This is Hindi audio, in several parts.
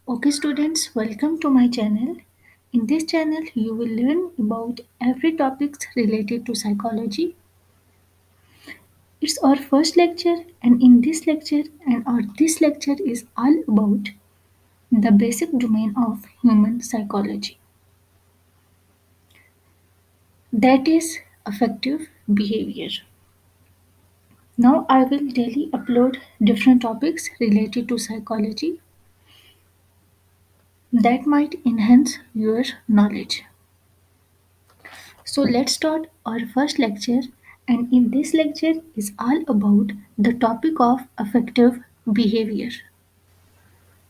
Okay, students, welcome to my channel. In this channel, you will learn about every topics related to psychology. It's our first lecture, and in this lecture is all about the basic domain of human psychology, that is affective behavior. Now, I will daily upload different topics related to psychology that might enhance your knowledge. So let's start our first lecture, and in this lecture is all about the topic of affective behavior.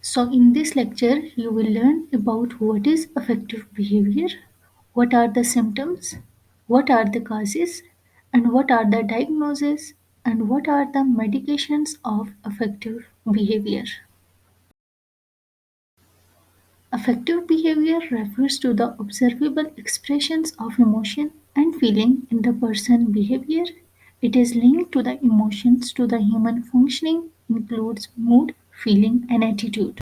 So in this lecture you will learn about what is affective behavior, what are the symptoms, what are the causes, and what are the diagnoses, and what are the medications of affective behavior. Affective behavior refers to the observable expressions of emotion and feeling in the person behavior. It is linked to the emotions to the human functioning, includes mood, feeling, and attitude.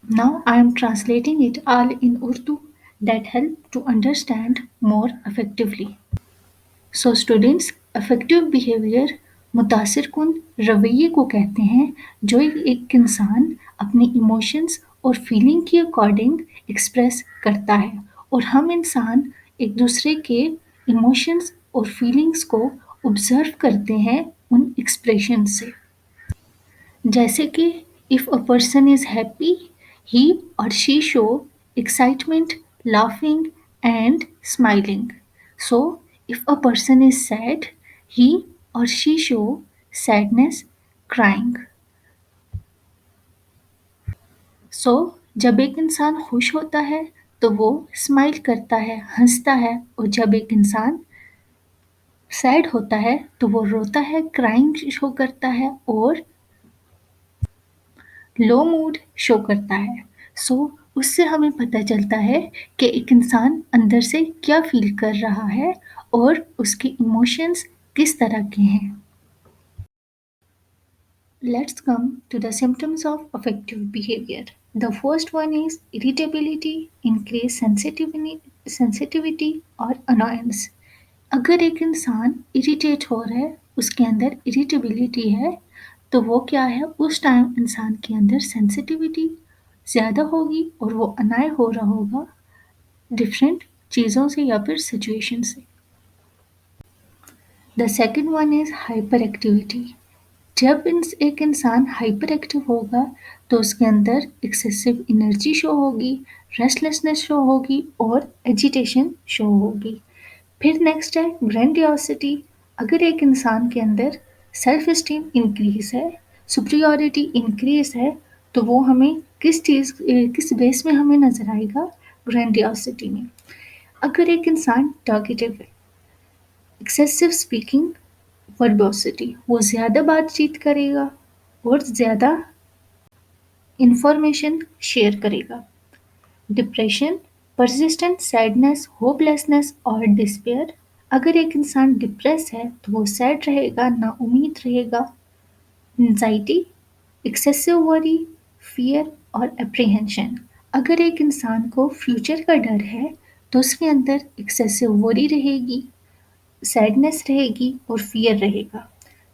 Now I am translating it all in Urdu that help to understand more effectively. So students affective behaviour मुतासिर कुन रवैये को कहते हैं जो एक इंसान अपने इमोशंस और फीलिंग के अकॉर्डिंग एक्सप्रेस करता है और हम इंसान एक दूसरे के इमोशंस और फीलिंग्स को ऑब्जर्व करते हैं उन एक्सप्रेशन से जैसे कि if a person is happy he और she show excitement, laughing and smiling. So if a person is sad, he or she show sadness, crying. So जब एक इंसान खुश होता है तो वो स्माइल करता है, हंसता है और जब एक इंसान सैड होता है तो वो रोता है, क्राइंग शो करता है और लो मूड शो करता है। सो उससे हमें पता चलता है कि एक इंसान अंदर से क्या फील कर रहा है और उसके इमोशंस किस तरह के हैं। Let's come to the symptoms of affective behavior. The first one is irritability, increased sensitivity or annoyance. अगर एक इंसान इरिटेट हो रहा है, उसके अंदर इरिटेबिलिटी है, तो वो क्या है उस टाइम इंसान के अंदर सेंसिटिविटी ज़्यादा होगी और वो अनाय हो रहा होगा डिफरेंट चीज़ों से या फिर सिचुएशन से। The second one is hyper activity. जब एक इंसान हाइपर एक्टिव होगा तो उसके अंदर एक्सेसिव एनर्जी शो होगी, रेस्टलेसनेस शो होगी और एजिटेशन शो होगी। फिर नेक्स्ट है ग्रैंडियोसिटी। अगर एक इंसान के अंदर सेल्फ इस्टीम इंक्रीज है, सुप्रियोरिटी इंक्रीज है, तो वो हमें किस बेस में हमें नजर आएगा ग्रैंडियोसिटी में। अगर एक इंसान टॉकेटिव है, एक्सेसिव स्पीकिंग, वर्बोसिटी, वो ज़्यादा बातचीत करेगा और ज़्यादा इंफॉर्मेशन शेयर करेगा। डिप्रेशन, परसिस्टेंट सैडनेस, होपलेसनेस और डिस्पेयर। अगर एक इंसान डिप्रेस है तो वो सैड रहेगा, ना उम्मीद रहेगा। एंजाइटी, एक्सेसिव वरी, फियर और एप्रीहेंशन। अगर एक इंसान को फ्यूचर का डर है तो उसके अंदर एक्सेसिव वरी रहेगी, सैडनेस रहेगी और फियर रहेगा।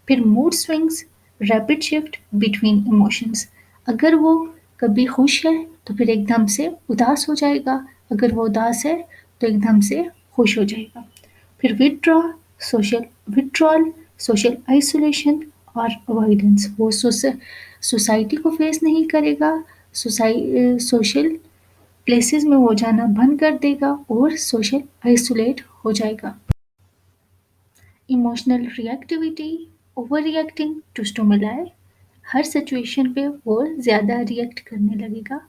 फिर mood swings, rapid shift between emotions. अगर वो कभी खुश है तो फिर एकदम से उदास हो जाएगा, अगर वो उदास है तो एकदम से खुश हो जाएगा। फिर विड्रॉल, सोशल आइसोलेशन और अवॉइडेंस। वो सोसाइटी को फेस नहीं करेगा, सोशल प्लेसेस में वो जाना बंद कर देगा और सोशल आइसोलेट हो जाएगा। Emotional reactivity, over reacting to stimuli. हर सिचुएशन पे वो ज़्यादा रिएक्ट करने लगेगा।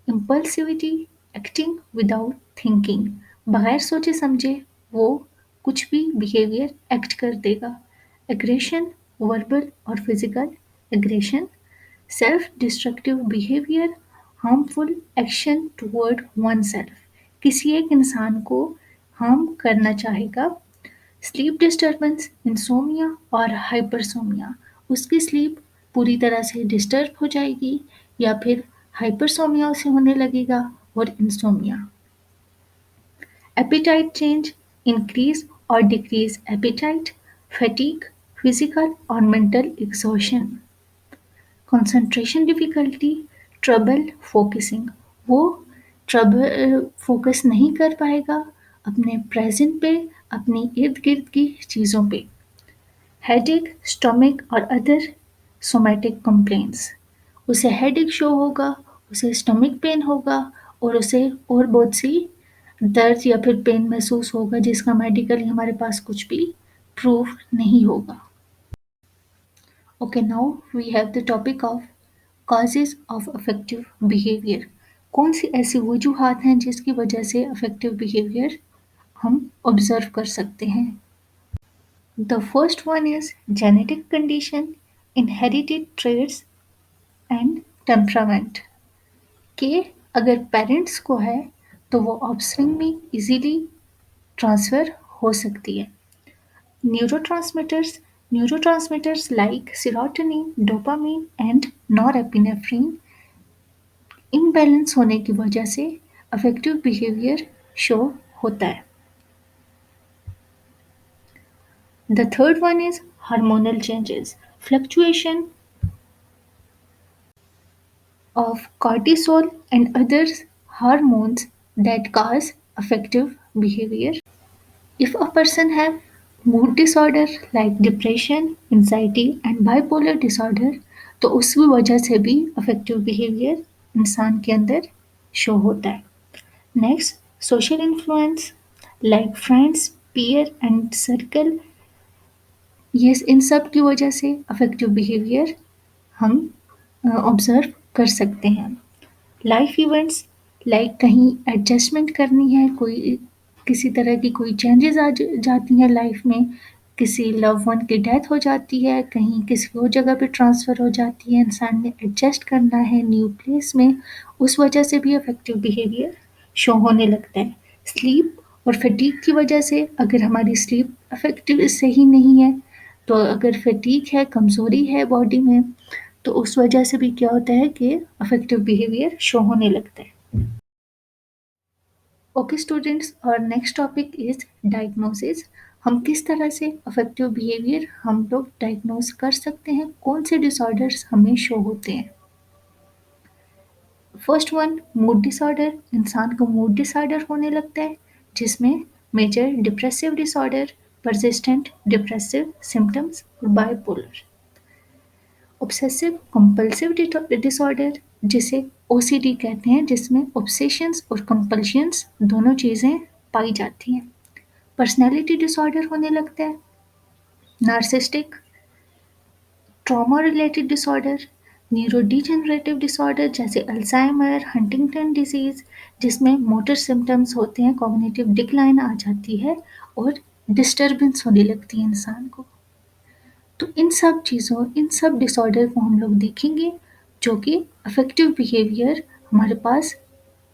Impulsivity, acting without thinking. बगैर सोचे समझे वो कुछ भी बिहेवियर एक्ट कर देगा। एग्रेशन, वर्बल और physical aggression. Self destructive behaviour, harmful action toward one self. किसी एक इंसान को हार्म करना चाहेगा। स्लीप डिस्टर्बेंस, इंसोमिया और हाइपरसोमिया। उसकी स्लीप पूरी तरह से डिस्टर्ब हो जाएगी या फिर हाइपरसोमिया से होने लगेगा और इंसोमिया। एपेटाइट चेंज, इंक्रीज और डिक्रीज एपेटाइट, फटीग, फिजिकल और mental exhaustion, concentration difficulty, trouble focusing, वो ट्रबल फोकस नहीं कर पाएगा अपने प्रेजेंट पे, अपनी इर्द गिर्द की चीज़ों पे। हेडेक, स्टमक और अदर सोमैटिक कंप्लेंट्स, उसे हेडेक शो होगा, उसे स्टमक पेन होगा और उसे और बहुत सी दर्द या फिर पेन महसूस होगा जिसका मेडिकली हमारे पास कुछ भी प्रूफ नहीं होगा। Okay, now we have the topic of causes of affective behaviour. कौन सी ऐसी वजूहात हैं जिसकी वजह से अफेक्टिव बिहेवियर हम ऑब्जर्व कर सकते हैं। The first one is genetic condition, inherited traits and temperament, कि अगर पेरेंट्स को है तो वो ऑफस्प्रिंग में इजीली ट्रांसफ़र हो सकती है। Neurotransmitters, neurotransmitters like serotonin, dopamine and norepinephrine imbalance होने की वजह से अफेक्टिव बिहेवियर शो होता है। The third one is hormonal changes, fluctuation of cortisol and other hormones that cause affective behavior. If a person have mood disorder like depression, anxiety and bipolar disorder, तो उसकी वजह से भी affective behavior इंसान के अंदर शो होता है। Next, social influence like friends, peer and circle, ये इन सब की वजह से affective behavior हम ऑब्जर्व कर सकते हैं। लाइफ इवेंट्स लाइक कहीं एडजस्टमेंट करनी है, कोई किसी तरह की कोई चेंजेस आ जाती हैं लाइफ में, किसी लव वन की डेथ हो जाती है, कहीं किसी और जगह पे ट्रांसफ़र हो जाती है, इंसान ने एडजस्ट करना है न्यू प्लेस में, उस वजह से भी अफेक्टिव बिहेवियर शो होने लगता है। स्लीप और फटीग की वजह से, अगर हमारी स्लीप अफेक्टिव सही नहीं है, तो अगर फटीग है, कमज़ोरी है बॉडी में, तो उस वजह से भी क्या होता है कि अफेक्टिव बिहेवियर शो होने लगता है। ओके स्टूडेंट्स, और नेक्स्ट टॉपिक इज डायग्नोसिस। हम किस तरह से अफेक्टिव बिहेवियर हम लोग डायग्नोस कर सकते हैं, कौन से डिसऑर्डर्स हमें शो होते हैं। फर्स्ट वन, मूड डिसऑर्डर, इंसान को मूड डिसऑर्डर होने लगता है जिसमें major depressive disorder, persistent depressive symptoms और बाइपोलर। ऑब्सेसिव कंपल्सिव डिसऑर्डर, जिसे ओसीडी कहते हैं, जिसमें ऑब्सेशंस और कंपल्शंस दोनों चीज़ें पाई जाती हैं। पर्सनैलिटी डिसऑर्डर होने लगता है। Narcissistic, trauma related disorder, neurodegenerative disorder जैसे अल्जाइमर, हंटिंगटन डिजीज़, जिसमें मोटर सिम्टम्स होते हैं, कॉग्निटिव डिक्लाइन आ जाती है और डिस्टर्बेंस होने लगती है इंसान को। तो इन सब चीज़ों, इन सब डिसऑर्डर को हम लोग देखेंगे जो कि अफेक्टिव बिहेवियर हमारे पास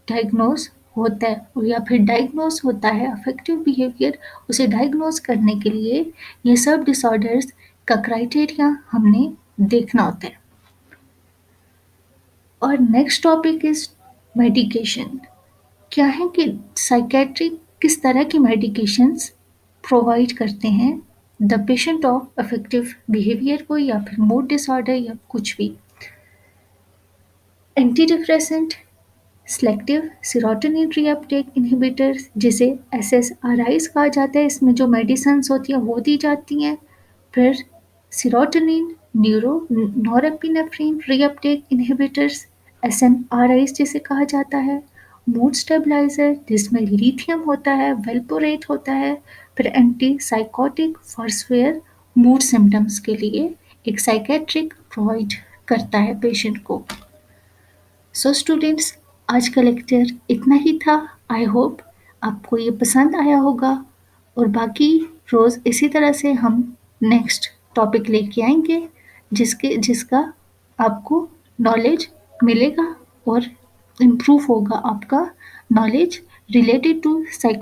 डायग्नोस होता है या फिर डायग्नोस होता है अफेक्टिव बिहेवियर, उसे डायग्नोस करने के लिए ये सब डिसऑर्डर्स का क्राइटेरिया हमने देखना होता है। और नेक्स्ट टॉपिक इज मेडिकेशन। क्या है कि साइकेट्रिक किस तरह की मेडिकेशंस प्रोवाइड करते हैं the patient of affective behaviour को या फिर मूड डिसऑर्डर या कुछ भी। Anti depressant, selective serotonin reuptake inhibitors, जिसे एसएसआरआईज कहा जाता है, इसमें जो मेडिसिन्स होती हैं वो दी जाती हैं। फिर सेरोटोनिन नॉरएपिनेफ्रिन रीअपटेक इनहिबिटर्स, एसएनआरआईज जिसे कहा जाता है। मूड स्टेबलाइजर, जिसमें लिथियम होता है, वेल्पोरेट होता है। फिर anti psychotic for mood symptoms के लिए एक साइकेट्रिक प्रोवाइड करता है पेशेंट को। सो स्टूडेंट्स, आज का लेक्चर इतना ही था। आई होप आपको ये पसंद आया होगा और बाकी रोज़ इसी तरह से हम नेक्स्ट टॉपिक लेके आएंगे जिसका आपको नॉलेज मिलेगा और इम्प्रूव होगा आपका नॉलेज रिलेटेड टू साइको